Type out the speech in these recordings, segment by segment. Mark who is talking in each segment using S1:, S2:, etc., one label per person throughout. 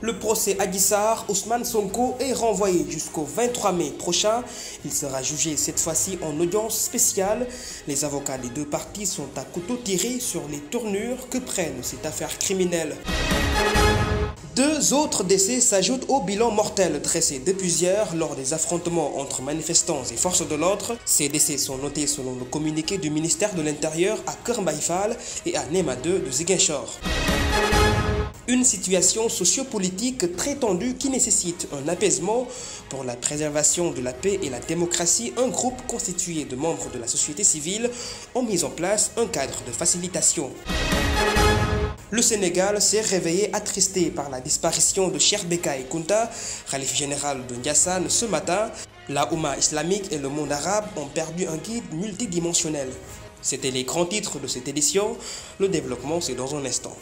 S1: Le procès Adji Sarr, Ousmane Sonko est renvoyé jusqu'au 23 mai prochain. Il sera jugé cette fois-ci en audience spéciale. Les avocats des deux parties sont à couteau tiré sur les tournures que prenne cette affaire criminelle. Deux autres décès s'ajoutent au bilan mortel dressé depuis hier lors des affrontements entre manifestants et forces de l'ordre. Ces décès sont notés selon le communiqué du ministère de l'Intérieur à Keur Mbaye Fall et à Néma 2 de Ziguinchor. Une situation sociopolitique très tendue qui nécessite un apaisement. Pour la préservation de la paix et la démocratie, un groupe constitué de membres de la société civile ont mis en place un cadre de facilitation. Le Sénégal s'est réveillé attristé par la disparition de Cheikh Bekay Kounta, khalife général de Ndiassane ce matin. La Oumma islamique et le monde arabe ont perdu un guide multidimensionnel. C'était les grands titres de cette édition. Le développement, c'est dans un instant.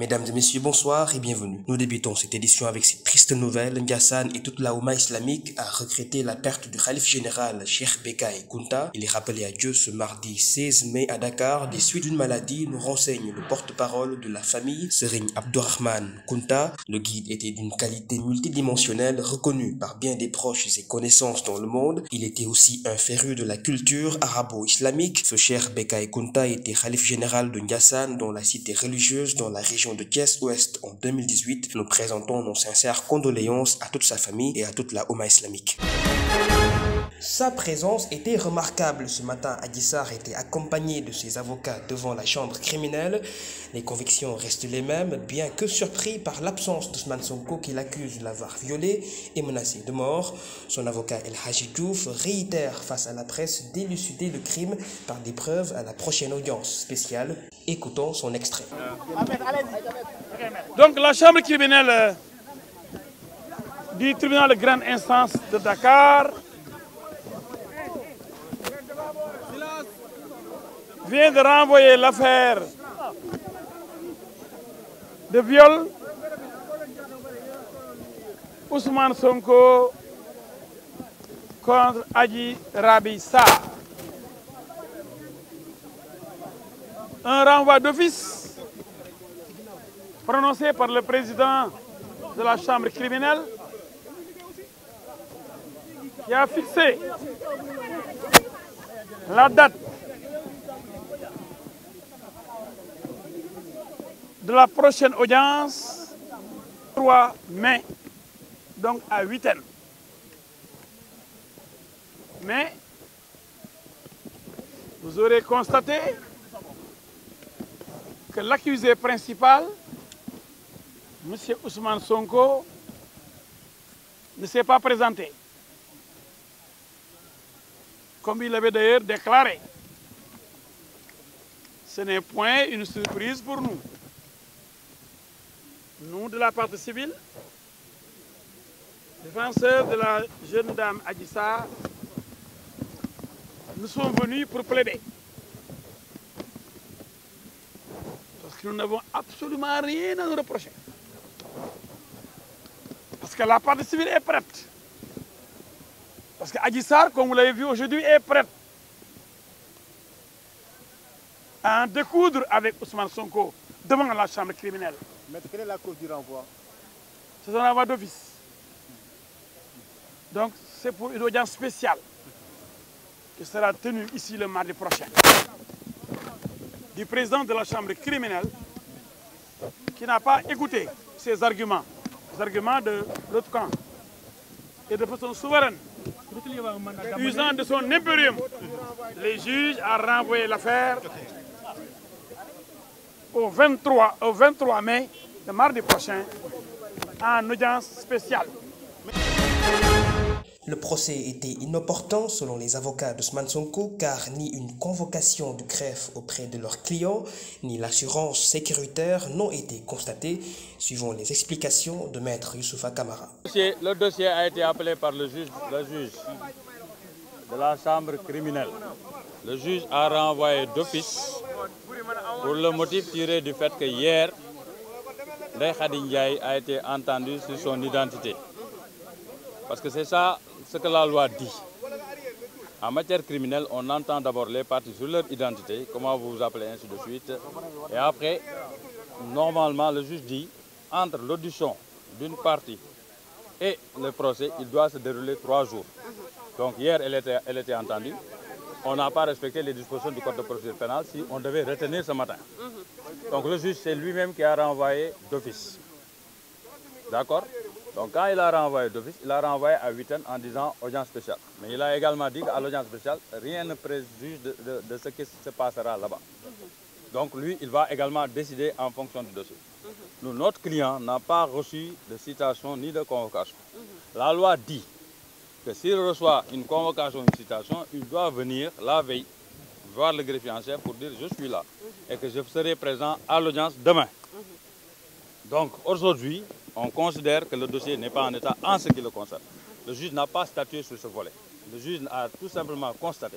S1: Mesdames et messieurs, bonsoir et bienvenue. Nous débutons cette édition avec cette triste nouvelle. Ndiassane et toute la Oumma islamique a regretté la perte du khalife général Cheikh Bekay Kounta. Il est rappelé à Dieu ce mardi 16 mai à Dakar des suites d'une maladie, nous renseigne le porte-parole de la famille, Serigne Abdourahmane Kounta. Le guide était d'une qualité multidimensionnelle, reconnu par bien des proches et connaissances dans le monde. Il était aussi un féru de la culture arabo-islamique. Ce Cheikh Bekay Kounta était khalife général de Ndiassane, dans la cité religieuse dans la région de Thiès-Ouest en 2018. Nous présentons nos sincères condoléances à toute sa famille et à toute la Oumma islamique. Sa présence était remarquable. Ce matin, Adji Sarr était accompagné de ses avocats devant la chambre criminelle. Les convictions restent les mêmes, bien que surpris par l'absence d'Ousmane Sonko qui l'accuse de l'avoir violé et menacé de mort. Son avocat El Hadji Diouf réitère face à la presse d'élucider le crime par des preuves à la prochaine audience spéciale. Écoutons son extrait.
S2: Donc la chambre criminelle du tribunal de grande instance de Dakar vient de renvoyer l'affaire de viol Ousmane Sonko contre Adji Raby Sarr. Un renvoi d'office prononcé par le président de la chambre criminelle qui a fixé la date de la prochaine audience, 3 mai, donc à 8h. Mais vous aurez constaté que l'accusé principal, M. Ousmane Sonko, ne s'est pas présenté, comme il l'avait d'ailleurs déclaré. Ce n'est point une surprise pour nous. Nous, de la partie civile, défenseurs de la jeune dame Adji Sarr, nous sommes venus pour plaider. Parce que nous n'avons absolument rien à nous reprocher. Parce que la partie civile est prête. Parce que Adji Sarr, comme vous l'avez vu aujourd'hui, est prête à en découdre avec Ousmane Sonko devant la chambre criminelle.
S3: Mais quelle est la cause du renvoi?
S2: C'est un renvoi d'office. Donc c'est pour une audience spéciale qui sera tenue ici le mardi prochain. Du président de la chambre criminelle qui n'a pas écouté ces arguments, les arguments de l'autre camp, et de façon souveraine, usant de son impérium, les juges ont renvoyé l'affaire au 23 mai, le mardi prochain, en audience spéciale.
S1: Le procès était inopportun selon les avocats d'Ousmane Sonko car ni une convocation du greffe auprès de leurs clients ni l'assurance sécuritaire n'ont été constatées, suivant les explications de maître Youssoufa Kamara.
S4: Le dossier a été appelé par le juge de la chambre criminelle. Le juge a renvoyé d'office pour le motif tiré du fait que hier, Ndeye Khady Ndiaye a été entendu sur son identité. Parce que c'est ça ce que la loi dit. En matière criminelle, on entend d'abord les parties sur leur identité, comment vous vous appelez, ainsi de suite. Et après, normalement, le juge dit, entre l'audition d'une partie et le procès, il doit se dérouler 3 jours. Donc hier, elle était entendue. On n'a pas respecté les dispositions du Code de procédure pénale si on devait retenir ce matin. Donc le juge, c'est lui-même qui a renvoyé d'office. D'accord? Donc quand il a renvoyé d'office, il a renvoyé à Huitaine en disant audience spéciale. Mais il a également dit qu'à l'audience spéciale, rien ne préjuge de ce qui se passera là-bas. Donc lui, il va également décider en fonction du dossier. Nous, notre client n'a pas reçu de citation ni de convocation. La loi dit que s'il reçoit une convocation ou une citation, il doit venir la veille voir le greffier en chef pour dire je suis là et que je serai présent à l'audience demain. Donc aujourd'hui, on considère que le dossier n'est pas en état en ce qui le concerne. Le juge n'a pas statué sur ce volet. Le juge a tout simplement constaté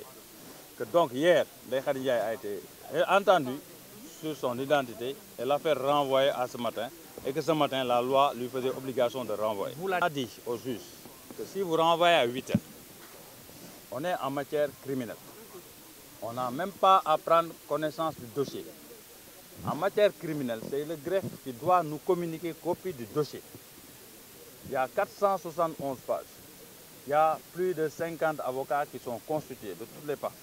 S4: que donc hier, Ndeye Khady Ndiaye a été entendu sur son identité et l'affaire renvoyée à ce matin et que ce matin, la loi lui faisait obligation de renvoyer. Vous l'avez dit au juge que si vous renvoyez à 8 heures, on est en matière criminelle. On n'a même pas à prendre connaissance du dossier. En matière criminelle, c'est le greffe qui doit nous communiquer copie du dossier. Il y a 471 pages. Il y a plus de 50 avocats qui sont constitués de toutes les parties.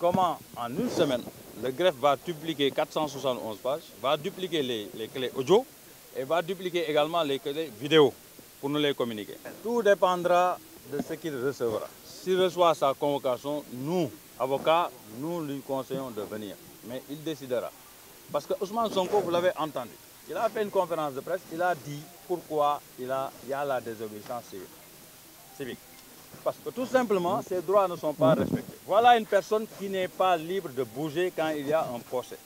S4: Comment, en une semaine, le greffe va dupliquer 471 pages, va dupliquer les clés audio et va dupliquer également les clés vidéo pour nous les communiquer. Tout dépendra de ce qu'il recevra. S'il reçoit sa convocation, nous, avocats, nous lui conseillons de venir. Mais il décidera. Parce que Ousmane Sonko, vous l'avez entendu, il a fait une conférence de presse, il a dit pourquoi il y a la désobéissance civique. Parce que tout simplement, ses droits ne sont pas respectés. Voilà une personne qui n'est pas libre de bouger quand il y a un procès.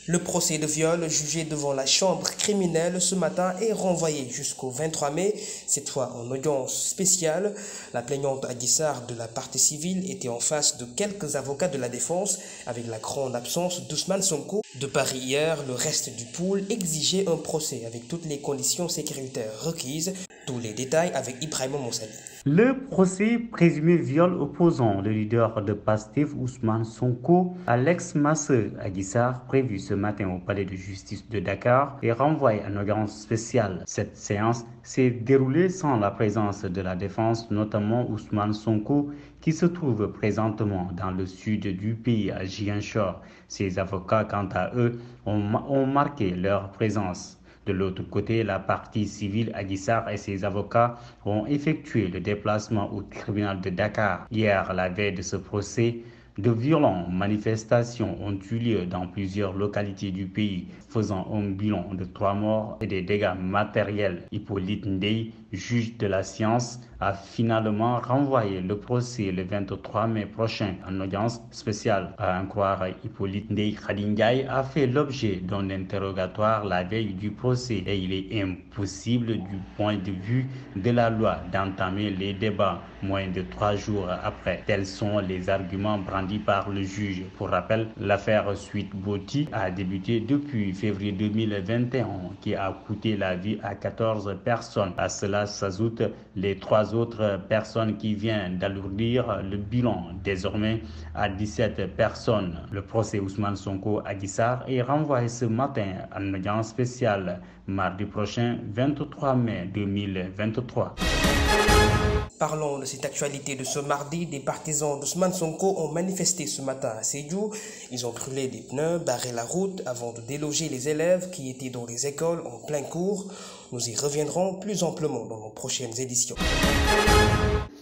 S1: Le procès de viol jugé devant la chambre criminelle ce matin est renvoyé jusqu'au 23 mai, cette fois en audience spéciale. La plaignante Adji Sarr de la partie civile était en face de quelques avocats de la défense avec la grande absence d'Ousmane Sonko. De Paris hier, le reste du pool exigeait un procès avec toutes les conditions sécuritaires requises. Tous les détails avec Ibrahima Moussali.
S5: Le procès présumé viol opposant le leader de Pastef Ousmane Sonko à l'ex-masseur Adji Sarr, prévu ce matin au palais de justice de Dakar, est renvoyé en audience spéciale. Cette séance s'est déroulée sans la présence de la défense, notamment Ousmane Sonko, qui se trouve présentement dans le sud du pays à Ziguinchor. Ses avocats, quant à eux, ont marqué leur présence. De l'autre côté, la partie civile Adji Sarr et ses avocats ont effectué le déplacement au tribunal de Dakar. Hier, la veille de ce procès, de violentes manifestations ont eu lieu dans plusieurs localités du pays, faisant un bilan de 3 morts et des dégâts matériels. Hippolyte Ndeye, juge de la science, a finalement renvoyé le procès le 23 mai prochain en audience spéciale. À en croire, Hippolyte Ndeye Khady Ndiaye a fait l'objet d'un interrogatoire la veille du procès et il est impossible du point de vue de la loi d'entamer les débats moins de 3 jours après. Tels sont les arguments brandis par le juge. Pour rappel, l'affaire Sweet Beauty a débuté depuis février 2021 qui a coûté la vie à 14 personnes. À cela s'ajoutent les 3 autres personnes qui viennent d'alourdir le bilan désormais à 17 personnes. Le procès Ousmane Sonko Adji Sarr est renvoyé ce matin en audience spéciale mardi prochain 23 mai 2023.
S1: Parlons de cette actualité de ce mardi. Des partisans d'Ousmane Sonko ont manifesté ce matin à Sédhiou. Ils ont brûlé des pneus, barré la route avant de déloger les élèves qui étaient dans les écoles en plein cours. Nous y reviendrons plus amplement dans nos prochaines éditions.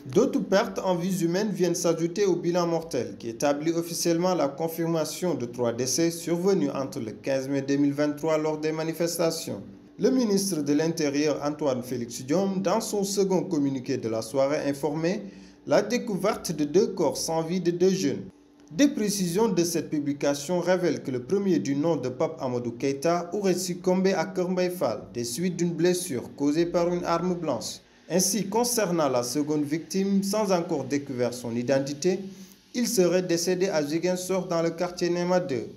S3: D'autres pertes en vies humaines viennent s'ajouter au bilan mortel qui établit officiellement la confirmation de 3 décès survenus entre le 15 mai 2023 lors des manifestations. Le ministre de l'Intérieur Antoine Félix Diome, dans son second communiqué de la soirée, informait la découverte de 2 corps sans vie de 2 jeunes. Des précisions de cette publication révèlent que le premier du nom de Pape Amadou Keita aurait succombé à Kër Mbaye Fall des suites d'une blessure causée par une arme blanche. Ainsi, concernant la seconde victime, sans encore découvrir son identité, il serait décédé à Ziguinchor dans le quartier Néma 2.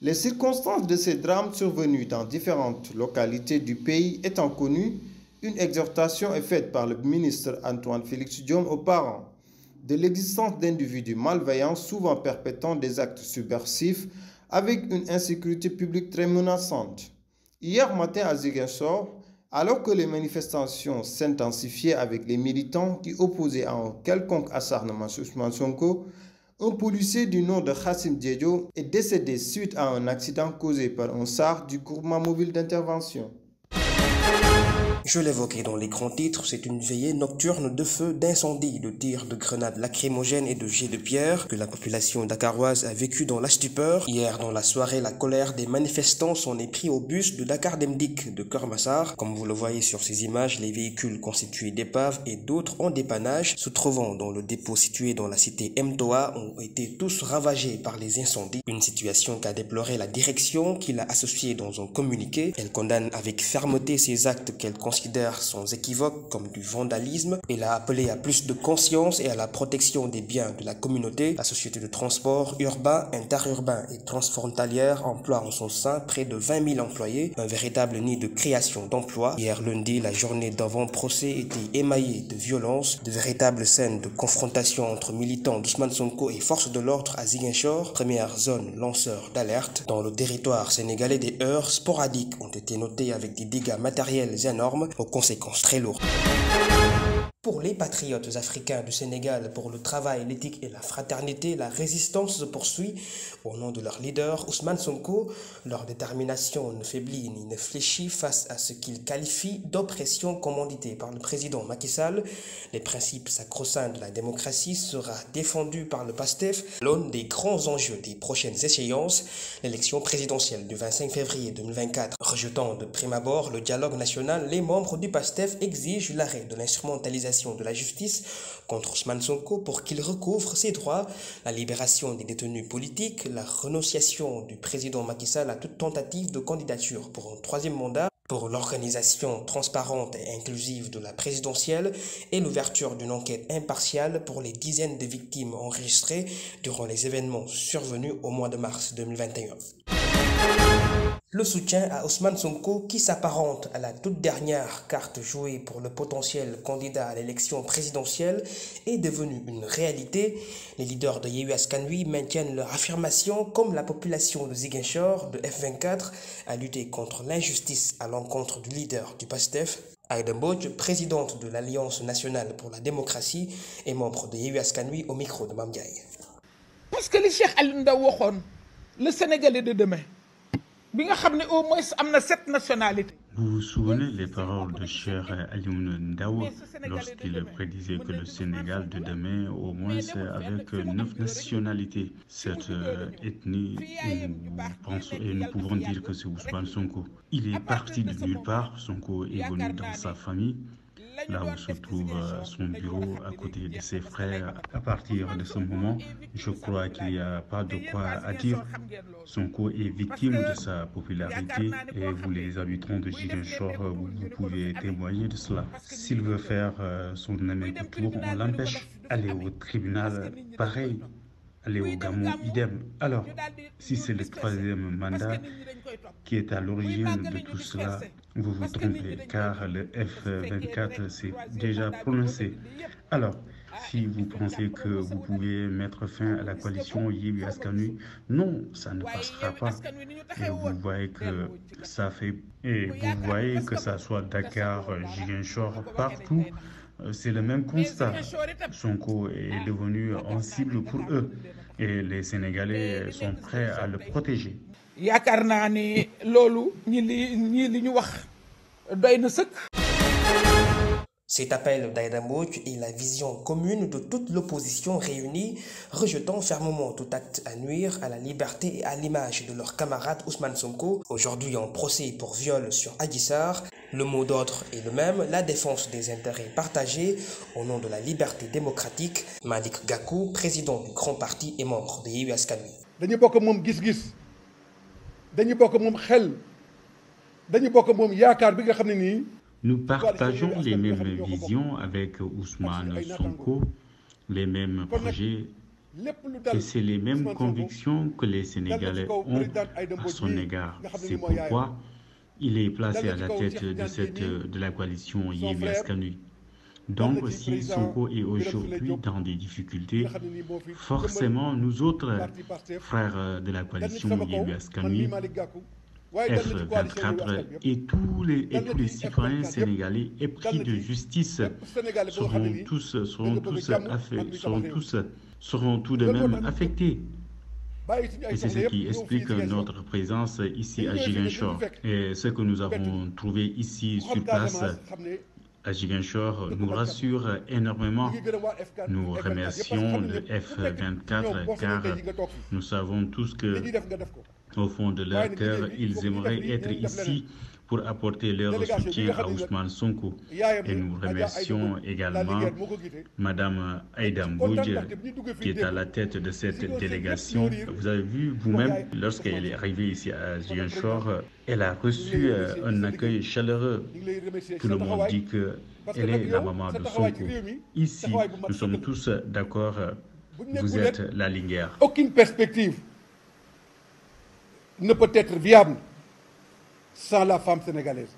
S3: Les circonstances de ces drames survenus dans différentes localités du pays étant connues, une exhortation est faite par le ministre Antoine Félix Diome aux parents de l'existence d'individus malveillants souvent perpétrant des actes subversifs avec une insécurité publique très menaçante. Hier matin à Ziguinchor, alors que les manifestations s'intensifiaient avec les militants qui opposaient à un quelconque acharnement sur Ousmane Sonko, un policier du nom de Khassim Diédio est décédé suite à un accident causé par un SAR du groupement mobile d'intervention.
S1: Je l'évoquais dans les grands titres, c'est une veillée nocturne de feux, d'incendies, de tirs, de grenades lacrymogènes et de jets de pierre que la population dakaroise a vécu dans la stupeur. Hier, dans la soirée, la colère des manifestants s'en est pris au bus de Dakar Demdik de Keur Massar. Comme vous le voyez sur ces images, les véhicules constitués d'épaves et d'autres en dépannage se trouvant dans le dépôt situé dans la cité Mtoa ont été tous ravagés par les incendies. Une situation qu'a déploré la direction qui l'a associée dans un communiqué. Elle condamne avec fermeté ces actes qu'elle considère sans équivoque comme du vandalisme et l'a appelé à plus de conscience et à la protection des biens de la communauté. La société de transport urbain, interurbain et transfrontalière emploie en son sein près de 20 000 employés, un véritable nid de création d'emplois. Hier lundi, la journée d'avant-procès était émaillée de violences, de véritables scènes de confrontation entre militants d'Ousmane Sonko et forces de l'ordre à Ziguinchor, première zone lanceur d'alerte. Dans le territoire sénégalais, des heurts sporadiques ont été notés avec des dégâts matériels énormes aux conséquences très lourdes. Pour les patriotes africains du Sénégal, pour le travail, l'éthique et la fraternité, la résistance se poursuit au nom de leur leader Ousmane Sonko. Leur détermination ne faiblit ni ne fléchit face à ce qu'ils qualifient d'oppression commanditée par le président Macky Sall. Les principes sacro-saints de la démocratie sera défendu par le PASTEF. L'un des grands enjeux des prochaines échéances, l'élection présidentielle du 25 février 2024. Rejetant de prime abord le dialogue national, les membres du PASTEF exigent l'arrêt de l'instrumentalisation de la justice contre Ousmane Sonko pour qu'il recouvre ses droits, la libération des détenus politiques, la renonciation du président Macky Sall à toute tentative de candidature pour un troisième mandat, pour l'organisation transparente et inclusive de la présidentielle et l'ouverture d'une enquête impartiale pour les dizaines de victimes enregistrées durant les événements survenus au mois de mars 2021. Le soutien à Ousmane Sonko qui s'apparente à la toute dernière carte jouée pour le potentiel candidat à l'élection présidentielle est devenu une réalité. Les leaders de Yewwi Askan Wi maintiennent leur affirmation comme la population de Ziguinchor de F24 a lutté contre l'injustice à l'encontre du leader du PASTEF. Aïda Mbodj, présidente de l'Alliance nationale pour la démocratie et membre de Yewwi Askan Wi au micro de Mame Ndiaye.
S6: Parce que le Cheikh Aliou Ndao waxoon le Sénégalais de demain.
S5: Vous vous souvenez les paroles de Cheikh Aliou Ndao lorsqu'il prédisait que le Sénégal de demain, au moins avec 9 nationalités, cette ethnie, nous pouvons dire que c'est Ousmane Sonko. Il est parti de nulle part, Sonko est venu dans sa famille, là où se trouve son bureau à côté de ses frères. À partir de ce moment, je crois qu'il n'y a pas de quoi à dire. Sonko est victime de sa popularité et vous les habitants de Ziguinchor, vous pouvez témoigner de cela. S'il veut faire son énième tour, on l'empêche. Aller au tribunal, pareil. Aller au Gamou, idem. Alors, si c'est le troisième mandat qui est à l'origine de tout cela, vous vous trompez, car le F24 s'est déjà prononcé. Alors, si vous pensez que vous pouvez mettre fin à la coalition Yewwi Askan Wi, non, ça ne passera pas. Et vous voyez que ça fait, et vous voyez que ça soit Dakar, Ziguinchor, partout. C'est le même constat. Sonko est devenu un cible pour eux et les Sénégalais sont prêts à le protéger.
S1: Cet appel d'Aïda Mbodj est la vision commune de toute l'opposition réunie, rejetant fermement tout acte à nuire à la liberté et à l'image de leur camarade Ousmane Sonko, aujourd'hui en procès pour viol sur Adji Sarr. Le mot d'ordre est le même, la défense des intérêts partagés au nom de la liberté démocratique. Malick Gakou, président du Grand Parti et membre de Yewwi Askan Wi.
S2: dañu bokk moom gis-gis dañu bokk moom xel dañu bokk moom yaakaar bi nga xam ne nii.
S5: Nous partageons les mêmes visions avec Ousmane Sonko, les mêmes projets, et c'est les mêmes convictions que les Sénégalais ont à son égard. C'est pourquoi il est placé à la tête de la coalition Yewwi Askan Wi. Donc, si Sonko est aujourd'hui dans des difficultés, forcément, nous autres frères de la coalition Yewwi Askan Wi, F24 et tous les citoyens sénégalais épris de justice seront tout de même affectés. Et c'est ce qui explique notre présence ici à Ziguinchor. Et ce que nous avons trouvé ici sur place à Ziguinchor nous rassure énormément. Nous remercions le F24 car nous savons tous que, au fond de leur cœur, ils aimeraient être ici pour apporter leur soutien à Ousmane Sonko. Et nous remercions également Madame Aïda Mbodj, qui est à la tête de cette délégation. Vous avez vu vous-même, lorsqu'elle est arrivée ici à Ziguinchor, elle a reçu un accueil chaleureux. Tout le monde dit qu'elle est la maman de Sonko. Ici, nous sommes tous d'accord, vous êtes la lingère.
S7: Aucune perspective ne peut être viable sans la femme sénégalaise.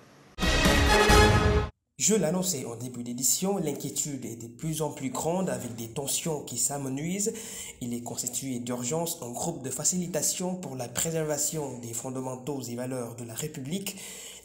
S1: Je l'annonçais en début d'édition, l'inquiétude est de plus en plus grande avec des tensions qui s'amenuisent. Il est constitué d'urgence un groupe de facilitation pour la préservation des fondamentaux et valeurs de la République,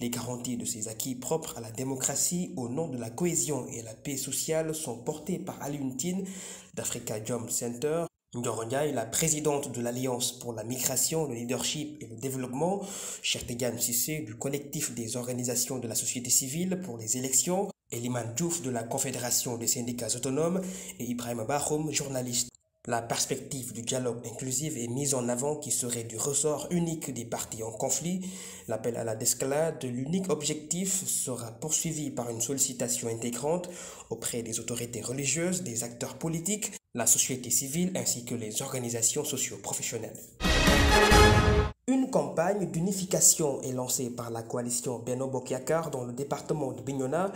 S1: les garanties de ses acquis propres à la démocratie au nom de la cohésion et la paix sociale sont portées par Alioune Tine d'Africa Jom Center. Ndioro Ndiaye, la présidente de l'Alliance pour la migration, le leadership et le développement, Cheikh Tidiane Cissé du collectif des organisations de la société civile pour les élections, Eliman Diouf de la Confédération des syndicats autonomes et Ibrahima Bakhoum, journaliste. La perspective du dialogue inclusif est mise en avant qui serait du ressort unique des partis en conflit. L'appel à la désescalade de l'unique objectif sera poursuivi par une sollicitation intégrante auprès des autorités religieuses, des acteurs politiques, la société civile ainsi que les organisations socio-professionnelles. Une campagne d'unification est lancée par la coalition Benno Bokk Yakaar dans le département de Bignona.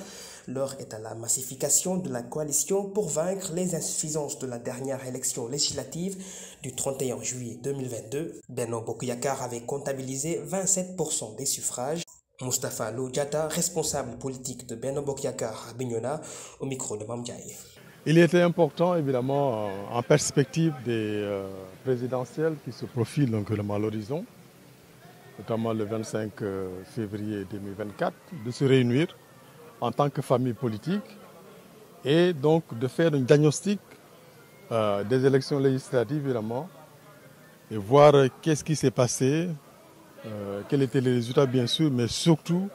S1: L'heure est à la massification de la coalition pour vaincre les insuffisances de la dernière élection législative du 31 juillet 2022. Benno Bokk Yakaar avait comptabilisé 27% des suffrages. Moustapha Lo Diatta, responsable politique de Benno Bokk Yakaar à Bignona, au micro de Mame Ndiaye.
S8: Il était important, évidemment, en perspective des présidentielles qui se profilent donc à l'horizon, notamment le 25 février 2024, de se réunir en tant que famille politique et donc de faire un diagnostic des élections législatives, évidemment, et voir qu'est-ce qui s'est passé, quels étaient les résultats, bien sûr, mais surtout,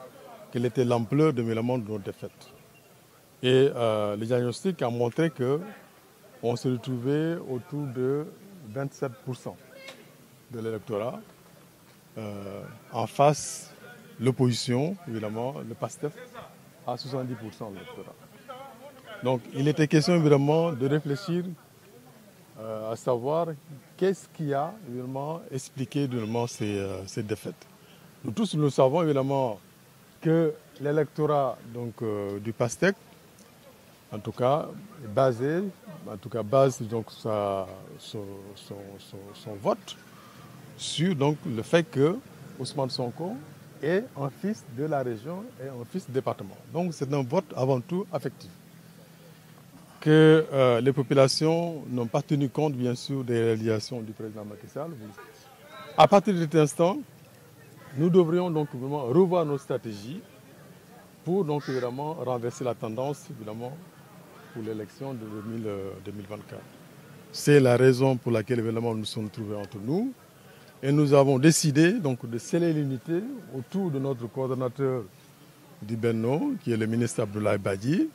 S8: quelle était l'ampleur de nos défaites. Et le diagnostic a montré qu'on se retrouvait autour de 27% de l'électorat. En face, l'opposition, évidemment, le PASTEF, à 70% de l'électorat. Donc il était question, évidemment, de réfléchir à savoir qu'est-ce qui a, évidemment, expliqué, évidemment, ces défaites. Nous tous, nous savons, évidemment, que l'électorat du PASTEF, en tout cas, base donc son vote sur donc, le fait que Ousmane Sonko est un fils de la région et un fils du département. Donc c'est un vote avant tout affectif. Que les populations n'ont pas tenu compte, bien sûr, des réalisations du président Macky Sall. À partir de cet instant, nous devrions donc vraiment revoir nos stratégies pour donc évidemment renverser la tendance, évidemment, pour l'élection de 2024. C'est la raison pour laquelle évidemment nous sommes trouvés entre nous et nous avons décidé donc de sceller l'unité autour de notre coordonnateur du Benno, qui est le ministre Abdoulaye Badji,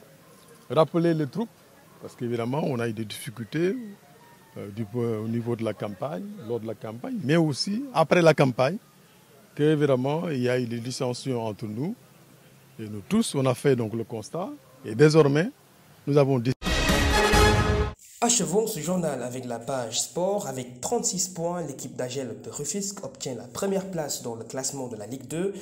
S8: rappeler les troupes parce qu'évidemment on a eu des difficultés au niveau de la campagne, lors de la campagne, mais aussi après la campagne, qu'évidemment il y a eu des dissensions entre nous et nous tous on a fait donc le constat et désormais nous avons décidé.
S1: Achevons ce journal avec la page sport. Avec 36 points, l'équipe d'Agel de Rufisque obtient la première place dans le classement de la Ligue 2.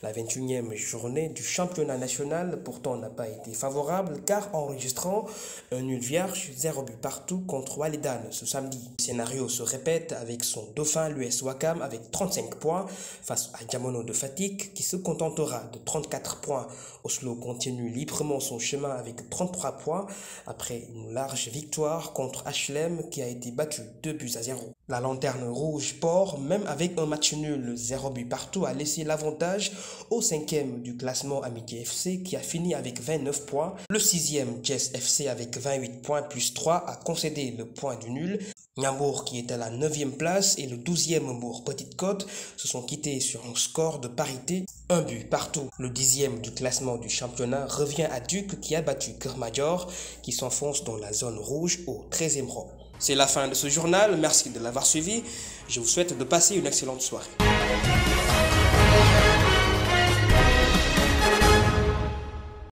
S1: La 21e journée du championnat national pourtant n'a pas été favorable car enregistrant un nul vierge, 0 but partout contre Walidane ce samedi. Le scénario se répète avec son dauphin l'US Ouakam avec 35 points face à Diamono de Fatick qui se contentera de 34 points. Oslo continue librement son chemin avec 33 points après une large victoire contre HLM qui a été battu 2-0. La lanterne rouge Port, même avec un match nul 0 but partout, a laissé l'avantage au 5e du classement Amitié FC qui a fini avec 29 points. Le 6e Jess FC avec 28 points plus 3 a concédé le point du nul. Niambour qui est à la 9e place et le 12e Mbour Petite Côte se sont quittés sur un score de parité, 1 but partout. Le 10e du classement du championnat revient à Duc qui a battu Kermajor qui s'enfonce dans la zone rouge au 13e rang. C'est la fin de ce journal, merci de l'avoir suivi, je vous souhaite de passer une excellente soirée.